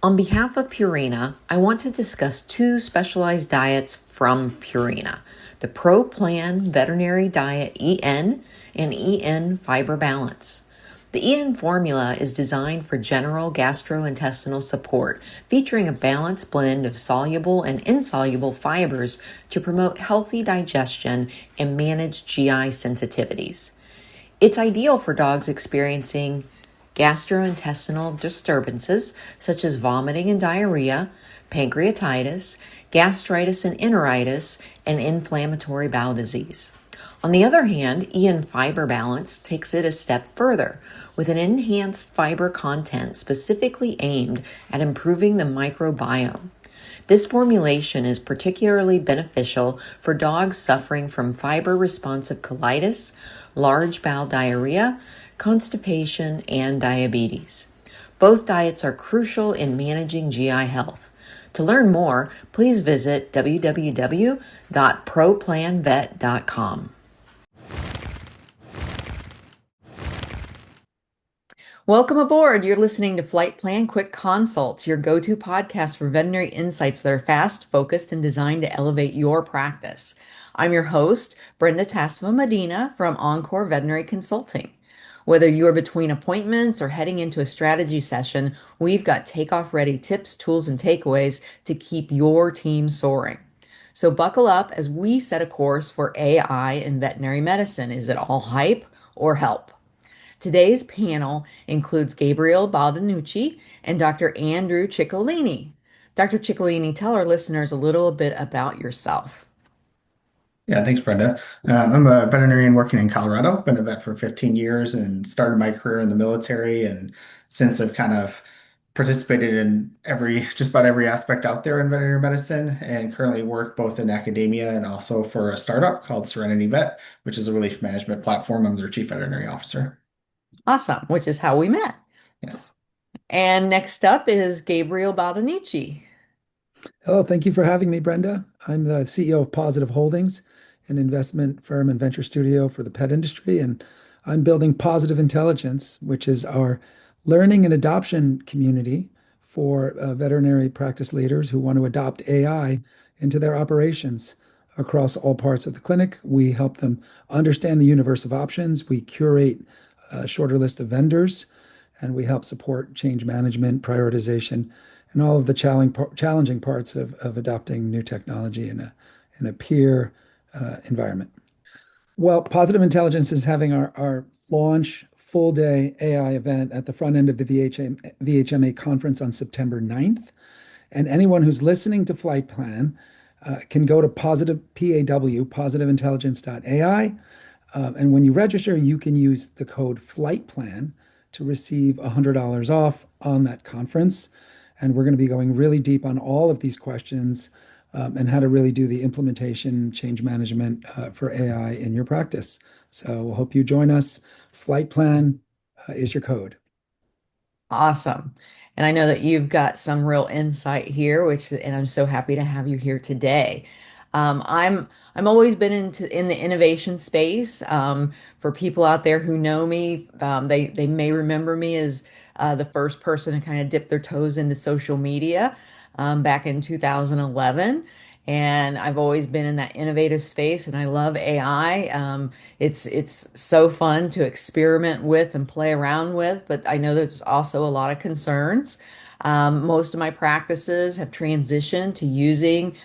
On behalf of Purina, I want to discuss two specialized diets from Purina, the Pro Plan Veterinary Diet EN and EN Fiber Balance. The EN formula is designed for general gastrointestinal support, featuring a balanced blend of soluble and insoluble fibers to promote healthy digestion and manage GI sensitivities. It's ideal for dogs experiencing gastrointestinal disturbances such as vomiting and diarrhea, pancreatitis, gastritis and enteritis, and inflammatory bowel disease. On the other hand, EN Fiber Balance takes it a step further with an enhanced fiber content specifically aimed at improving the microbiome. This formulation is particularly beneficial for dogs suffering from fiber-responsive colitis, large bowel diarrhea, constipation, and diabetes. Both diets are crucial in managing GI health. To learn more, please visit www.proplanvet.com. Welcome aboard. You're listening to FlightPlan Quick Consults, your go-to podcast for veterinary insights that are fast, focused, and designed to elevate your practice. I'm your host, Brenda Tassava Medina from Encore Veterinary Consulting. Whether you are between appointments or heading into a strategy session, we've got takeoff-ready tips, tools, and takeaways to keep your team soaring. So buckle up as we set a course for AI in veterinary medicine. Is it all hype or help? Today's panel includes Gabriel Baldinucci and Dr. Andrew Ciccolini. Dr. Ciccolini, tell our listeners a little bit about yourself. Yeah, thanks, Brenda. I'm a veterinarian working in Colorado. Been a vet for 15 years and started my career in the military. And since I've kind of participated in just about every aspect out there in veterinary medicine, and currently work both in academia and also for a startup called SerenityVet, which is a relief management platform. I'm their chief veterinary officer. Awesome, which is how we met. Yes. And next up is Gabriel Baldinucci. Hello, thank you for having me, Brenda. I'm the CEO of Pawsitive Holdings, an investment firm and venture studio for the pet industry, and I'm building Pawsitive Intelligence, which is our learning and adoption community for veterinary practice leaders who want to adopt AI into their operations across all parts of the clinic. We help them understand the universe of options. We curate a shorter list of vendors, and we help support change management, prioritization, and all of the challenging parts of adopting new technology in a peer environment. Well, Pawsitive Intelligence is having our launch full day AI event at the front end of the VHMA conference on September 9th. And anyone who's listening to FlightPlan can go to pawsitiveintelligence.ai. And when you register, you can use the code FlightPlan to receive $100 off on that conference. And we're going to be going really deep on all of these questions and how to really do the implementation, change management for AI in your practice. So we'll hope you join us. FlightPlan is your code. Awesome. And I know that you've got some real insight here, and I'm so happy to have you here today. I'm always been in the innovation space. For people out there who know me, they may remember me as the first person to kind of dip their toes into social media back in 2011. And I've always been in that innovative space, and I love AI. It's so fun to experiment with and play around with, but I know there's also a lot of concerns. Most of my practices have transitioned to using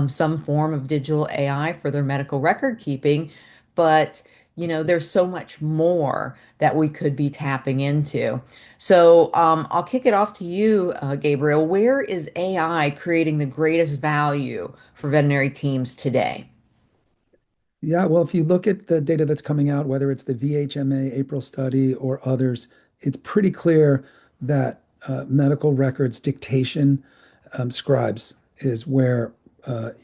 some form of digital AI for their medical record keeping, but there's so much more that we could be tapping into. So I'll kick it off to you, Gabriel. Where is AI creating the greatest value for veterinary teams today? Yeah, well, if you look at the data that's coming out, whether it's the VHMA April study or others, it's pretty clear that medical records dictation scribes is where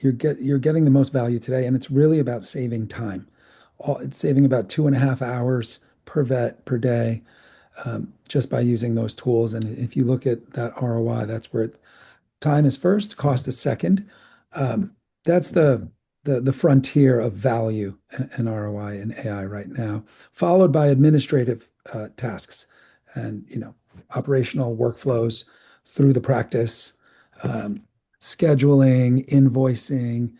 you're getting the most value today, and it's really about saving time. It's saving about 2.5 hours per vet per day just by using those tools. And if you look at that ROI, that's where time is first, cost is second. That's the frontier of value and ROI in AI right now, followed by administrative tasks and operational workflows through the practice, um, scheduling, invoicing,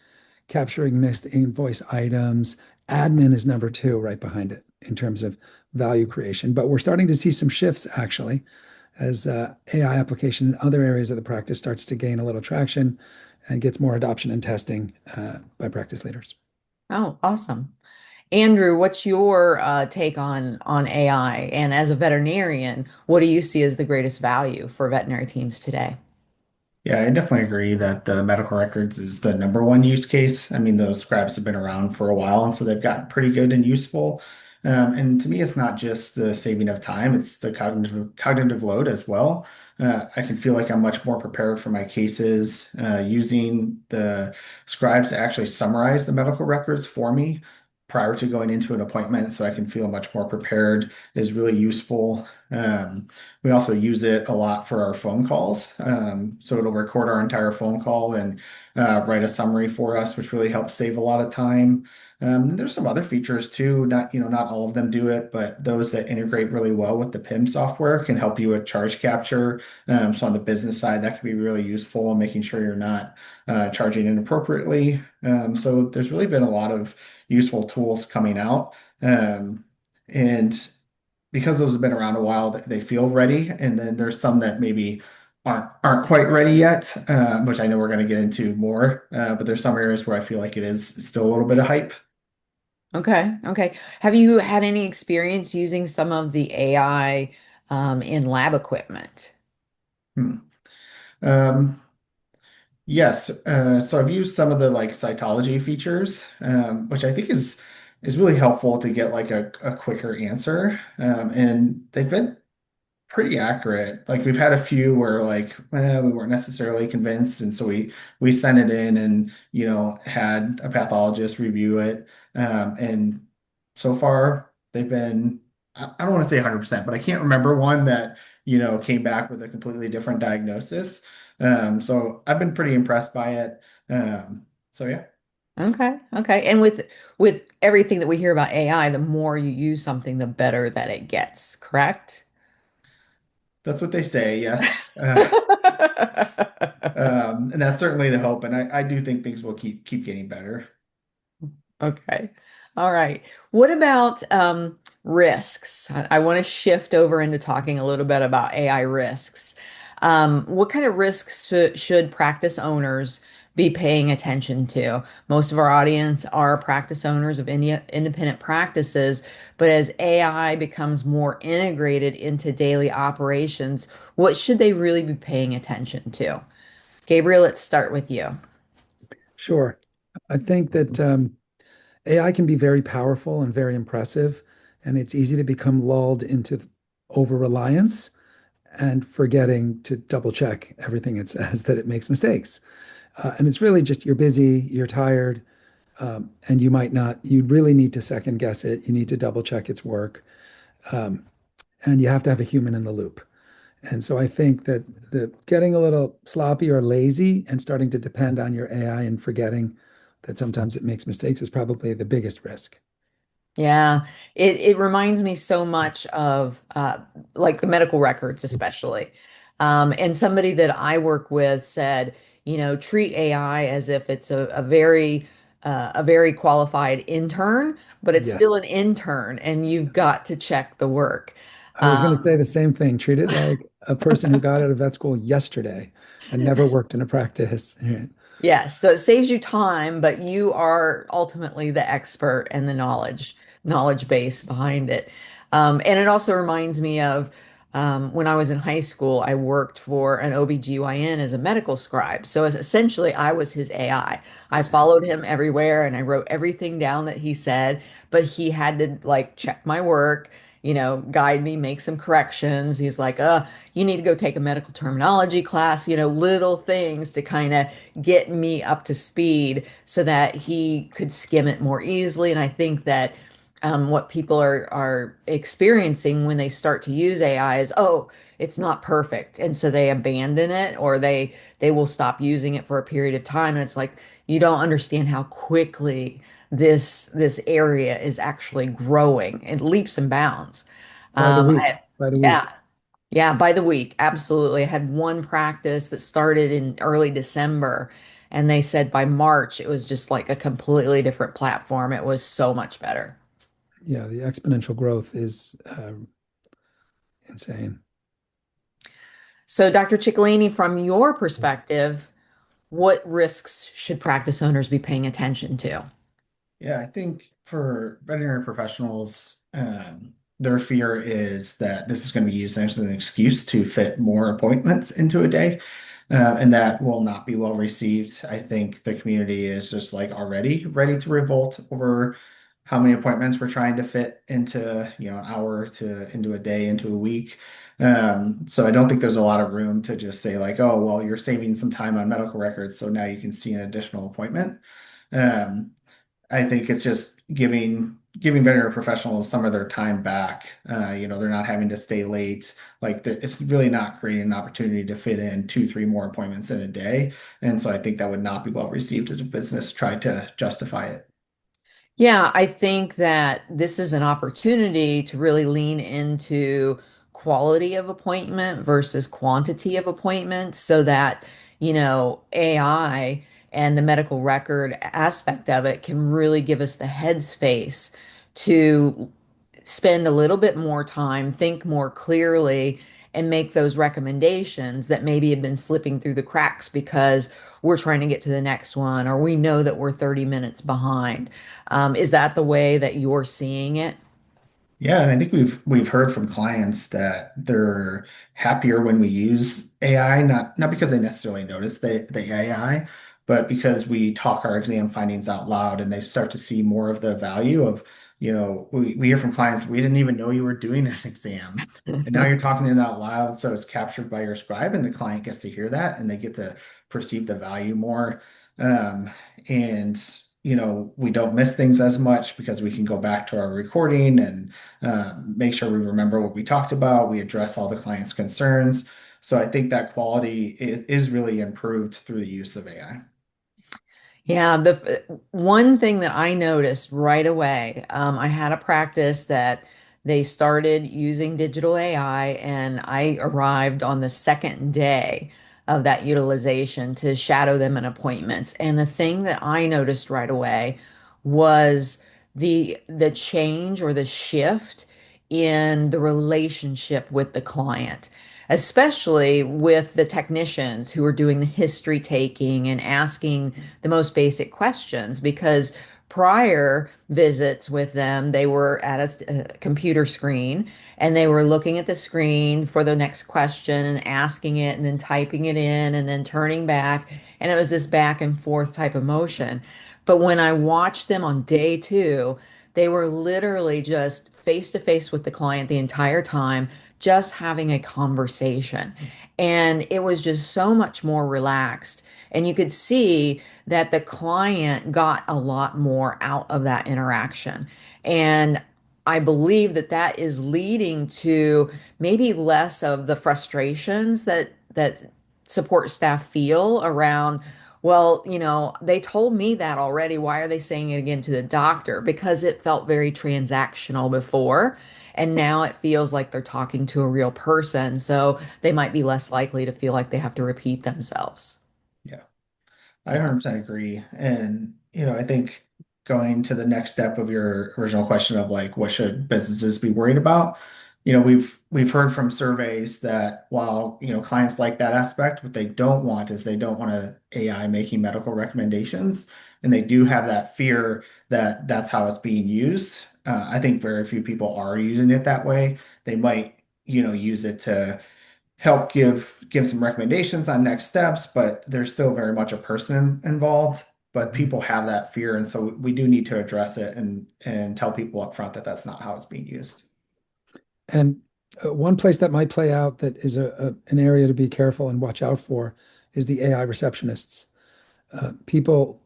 capturing missed invoice items. Admin is number two, right behind it in terms of value creation. But we're starting to see some shifts actually as AI application in other areas of the practice starts to gain a little traction and gets more adoption and testing by practice leaders. Oh, awesome. Andrew, what's your take on AI? And as a veterinarian, what do you see as the greatest value for veterinary teams today? Yeah, I definitely agree that the medical records is the number one use case. I mean, those scribes have been around for a while, and so they've gotten pretty good and useful. And to me, it's not just the saving of time, it's the cognitive load as well. I can feel like I'm much more prepared for my cases using the scribes to actually summarize the medical records for me prior to going into an appointment, so I can feel much more prepared is really useful. We also use it a lot for our phone calls. So it'll record our entire phone call and write a summary for us, which really helps save a lot of time. There's some other features too. Not all of them do it, but those that integrate really well with the PIM software can help you with charge capture. So on the business side, that can be really useful in making sure you're not charging inappropriately. So there's really been a lot of useful tools coming out. And because those have been around a while, they feel ready. And then there's some that maybe aren't quite ready yet, which I know we're going to get into more. But there's some areas where I feel like it is still a little bit of hype. Okay, okay. Have you had any experience using some of the AI in lab equipment? Hmm. Um, yes. So I've used some of the like cytology features, which I think is really helpful to get like a quicker answer. And they've been pretty accurate. Like we've had a few where like we weren't necessarily convinced, and so we sent it in and had a pathologist review it. And so far they've been I don't want to say 100%, but I can't remember one that came back with a completely different diagnosis. So I've been pretty impressed by it. So yeah. Okay, okay. And with everything that we hear about AI, the more you use something, the better that it gets, correct? That's what they say, yes. And that's certainly the hope. And I do think things will keep getting better. Okay. All right. What about risks? I want to shift over into talking a little bit about AI risks. What kind of risks should practice owners be paying attention to? Most of our audience are practice owners of independent practices, but as AI becomes more integrated into daily operations, what should they really be paying attention to? Gabriel, let's start with you. Sure. I think that AI can be very powerful and very impressive, and it's easy to become lulled into over-reliance and forgetting to double check everything it says that it makes mistakes. And it's really just you're busy, you're tired, and you might not, you really need to second guess it. You need to double check its work. Um, and you have to have a human in the loop. And so I think that the getting a little sloppy or lazy and starting to depend on your AI and forgetting that sometimes it makes mistakes is probably the biggest risk. Yeah, it reminds me so much of like the medical records, especially. And somebody that I work with said, treat AI as if it's a very qualified intern, but it's still Yes. an intern, and you've got to check the work. I was going to Um, say the same thing. Treat it like a person who got out of vet school yesterday and never worked in a practice. Yes, so it saves you time, but you are ultimately the expert and the knowledge base behind it. And it also reminds me of when I was in high school, I worked for an OBGYN as a medical scribe. So essentially, I was his AI. I followed him everywhere and I wrote everything down that he said, but he had to like check my work, guide me, make some corrections. He's like, you need to go take a medical terminology class, little things to kind of get me up to speed so that he could skim it more easily. And I think that what people are experiencing when they start to use AI is, oh, it's not perfect, and so they abandon it or they will stop using it for a period of time. And it's like you don't understand how quickly this area is actually growing in leaps and bounds. By the week, I, by the yeah, week. Yeah, by the week, absolutely. I had one practice that started in early December, and they said by March it was just like a completely different platform. It was so much better. Yeah, the exponential growth is insane. So, Dr. Ciccolini, from your perspective, what risks should practice owners be paying attention to? Yeah, I think for veterinary professionals, their fear is that this is going to be used as an excuse to fit more appointments into a day, and that will not be well received. I think the community is just like already ready to revolt over how many appointments we're trying to fit into, an hour to into a day, into a week. So I don't think there's a lot of room to just say like, oh, well, you're saving some time on medical records, so now you can see an additional appointment. Um, I think it's just giving veterinary professionals some of their time back. They're not having to stay late. Like it's really not creating an opportunity to fit in two, three more appointments in a day. And so I think that would not be well received if a business tried to justify it. Yeah, I think that this is an opportunity to really lean into quality of appointment versus quantity of appointment so that, AI and the medical record aspect of it can really give us the headspace to spend a little bit more time, think more clearly, and make those recommendations that maybe have been slipping through the cracks because we're trying to get to the next one or we know that we're 30 minutes behind. Is that the way that you're seeing it? Yeah, and I think we've heard from clients that they're happier when we use AI, not because they necessarily notice the AI, but because we talk our exam findings out loud and they start to see more of the value of, we hear from clients, we didn't even know you were doing an exam. And now you're talking it out loud, so it's captured by your scribe, and the client gets to hear that and they get to perceive the value more. Um, and we don't miss things as much because we can go back to our recording and make sure we remember what we talked about. We address all the client's concerns. So I think that quality is really improved through the use of AI. Yeah, the one thing that I noticed right away, I had a practice that they started using digital AI, and I arrived on the second day of that utilization to shadow them in appointments. And the thing that I noticed right away was the change or the shift in the relationship with the client, especially with the technicians who are doing the history taking and asking the most basic questions because prior visits with them, they were at a computer screen and they were looking at the screen for the next question and asking it and then typing it in and then turning back. And it was this back and forth type of motion. But when I watched them on day two, they were literally just face to face with the client the entire time, just having a conversation. And it was just so much more relaxed. And you could see that the client got a lot more out of that interaction. And I believe that that is leading to maybe less of the frustrations that support staff feel around, well, they told me that already. Why are they saying it again to the doctor? Because it felt very transactional before. And now it feels like they're talking to a real person. So they might be less likely to feel like they have to repeat themselves. Yeah. I Yeah. 100% agree. And, I think going to the next step of your original question of like, what should businesses be worried about? We've heard from surveys that while, clients like that aspect, what they don't want is they don't want a AI making medical recommendations. And they do have that fear that that's how it's being used. I think very few people are using it that way. They might, use it to help give some recommendations on next steps, but there's still very much a person involved. But Mhm. people have that fear, and so we do need to address it and tell people up front that that's not how it's being used. And one place that might play out that is an area to be careful and watch out for is the AI receptionists. People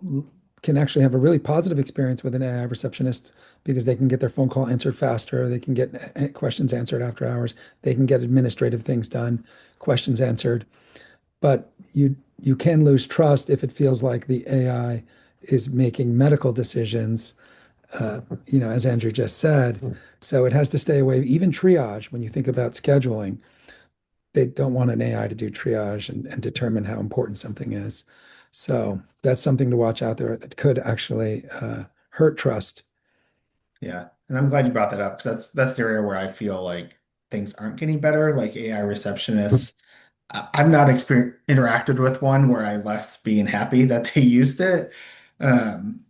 can actually have a really positive experience with an AI receptionist because they can get their phone call answered faster. They can get questions answered after hours. They can get administrative things done, questions answered. But you can lose trust if it feels like the AI is making medical decisions, as Andrew just said. So it has to stay away. Even triage, when you think about scheduling, they don't want an AI to do triage and determine how important something is. So that's something to watch out there that could actually hurt trust. Yeah. And I'm glad you brought that up because that's the area where I feel like things aren't getting better, like AI receptionists. I've not interacted with one where I left being happy that they used it.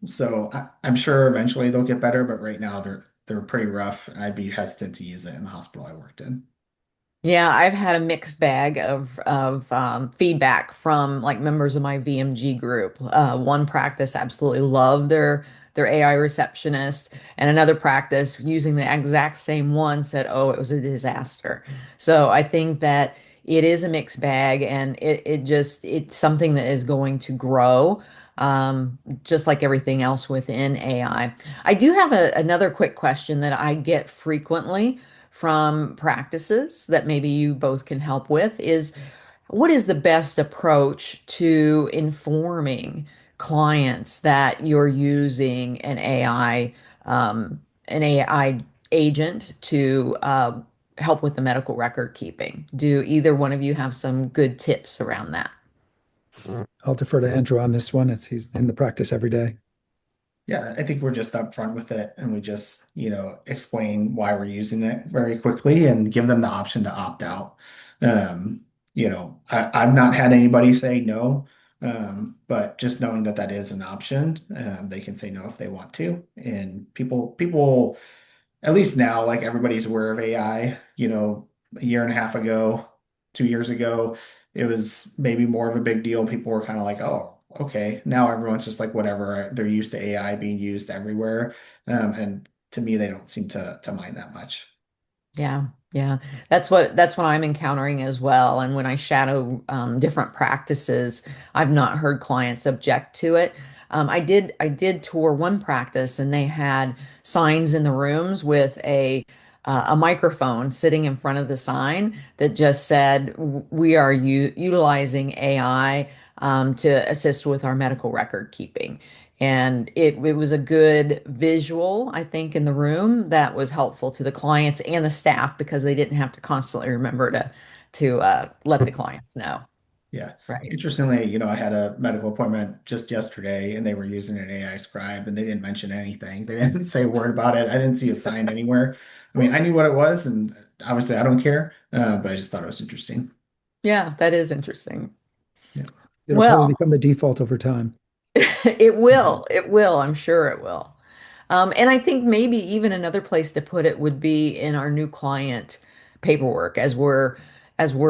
So I'm sure eventually they'll get better, but right now they're pretty rough. I'd be hesitant to use it in the hospital I worked in. Yeah, I've had a mixed bag of feedback from like members of my VMG group. One practice absolutely loved their AI receptionist, and another practice using the exact same one said, "Oh, it was a disaster." So I think that it is a mixed bag, and it's something that is going to grow. Just like everything else within AI. I do have another quick question that I get frequently from practices that maybe you both can help with is what is the best approach to informing clients that you're using an AI agent to help with the medical record keeping? Do either one of you have some good tips around that? I'll defer to Andrew on this one as he's in the practice every day. Yeah, I think we're just upfront with it and we just, explain why we're using it very quickly and give them the option to opt out. Um, I've not had anybody say no, but just knowing that that is an option, they can say no if they want to. And people at least now, like everybody's aware of AI, a year and a half ago, 2 years ago, it was maybe more of a big deal. People were kind of like, oh, okay. Now everyone's just like, whatever. They're used to AI being used everywhere. And to me, they don't seem to mind that much. Yeah, yeah. That's what I'm encountering as well. And when I shadow different practices, I've not heard clients object to it. I did tour one practice and they had signs in the rooms with a microphone sitting in front of the sign that just said, "We are utilizing AI to assist with our medical record keeping." And it was a good visual, I think, in the room that was helpful to the clients and the staff because they didn't have to constantly remember to let the clients know. Yeah. Right. Interestingly, I had a medical appointment just yesterday and they were using an AI scribe and they didn't mention anything. They didn't say a word about it. I didn't see a sign anywhere. I mean, I knew what it was and obviously I don't care, but I just thought it was interesting. Yeah, that is interesting. Yeah. It'll probably Well, become the default over time. it will. It will. I'm sure it will. And I think maybe even another place to put it would be in our new client paperwork as we're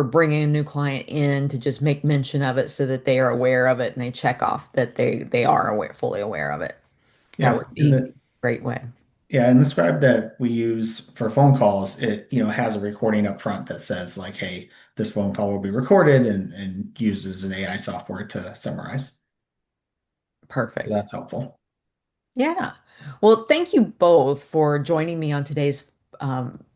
bringing a new client in to just make mention of it so that they are aware of it and they check off that they are fully aware of it. That Yeah. would be a great way. In the scribe that we use for phone calls, it, has a recording up front that says like, hey, this phone call will be recorded and uses an AI software to summarize. So Perfect. that's helpful. Yeah. Well, thank you both for joining me on today's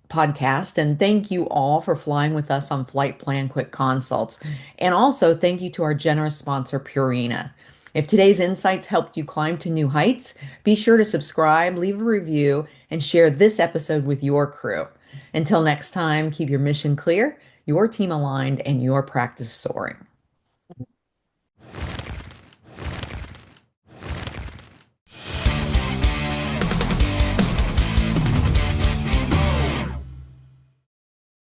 podcast. And thank you all for flying with us on Flight Plan Quick Consults. And also, thank you to our generous sponsor, Purina. If today's insights helped you climb to new heights, be sure to subscribe, leave a review, and share this episode with your crew. Until next time, keep your mission clear, your team aligned, and your practice soaring.